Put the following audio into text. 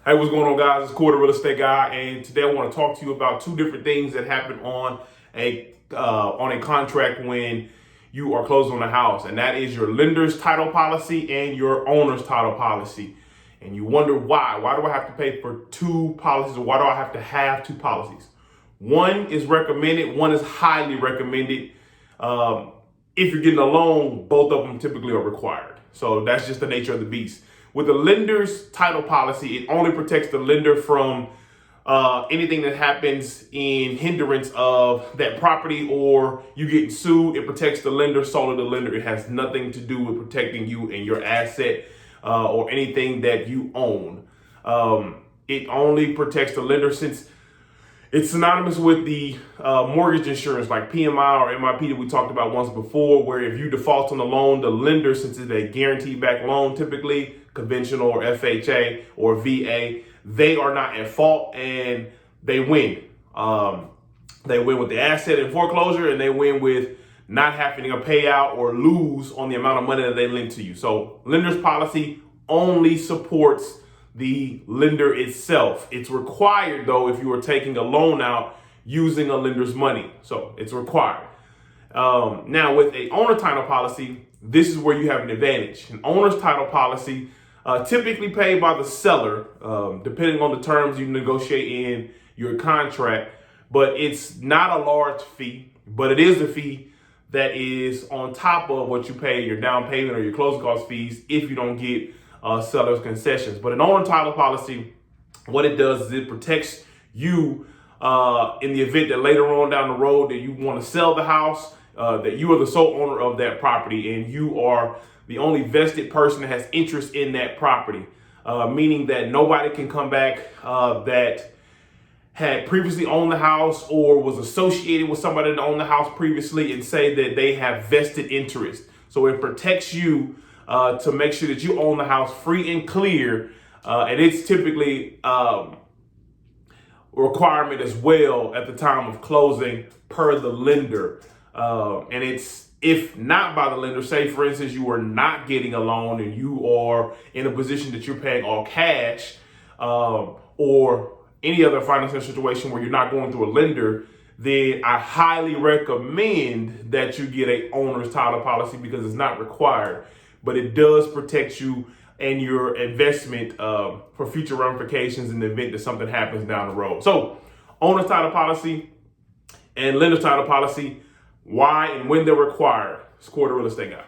Hey, what's going on, guys? It's Cory, the Real Estate Guy, and today I want to talk to you about two different things that happen on a contract when you are closing on a house, and that is your lender's title policy and your owner's title policy. And you wonder why? Why do I have to pay for two policies, or why do I have to have two policies? One is recommended, one is highly recommended. If you're getting a loan, both of them typically are required. So that's just the nature of the beast. With the lender's title policy, it only protects the lender from anything that happens in hindrance of that property or you getting sued. It protects the lender, solely the lender. It has nothing to do with protecting you and your asset or anything that you own. It only protects the lender since it's synonymous with the mortgage insurance like PMI or MIP that we talked about once before, where if you default on the loan, the lender, since it's a guaranteed back loan, typically conventional or FHA or VA, they are not at fault and they win. They win with the asset in foreclosure, and they win with not having to pay out or lose on the amount of money that they lend to you. So lender's policy only supports the lender itself. It's required though if you are taking a loan out using a lender's money. So it's required. Now with a owner title policy, this is where you have an advantage. An owner's title policy typically paid by the seller, depending on the terms you negotiate in your contract, but it's not a large fee, but it is a fee that is on top of what you pay your down payment or your closing cost fees if you don't get seller's concessions. But an owner title policy, what it does is it protects you in the event that later on down the road that you want to sell the house, that you are the sole owner of that property and you are the only vested person that has interest in that property, meaning that nobody can come back that had previously owned the house or was associated with somebody that owned the house previously and say that they have vested interest. So it protects you to make sure that you own the house free and clear. And it's typically a requirement as well at the time of closing per the lender. And it's, if not by the lender, say for instance, you are not getting a loan and you are in a position that you're paying all cash or any other financial situation where you're not going through a lender, then I highly recommend that you get a owner's title policy because it's not required, but it does protect you and your investment for future ramifications in the event that something happens down the road. So owner's title policy and lender's title policy, why and when they're required. It's Cory, the Real Estate Guy.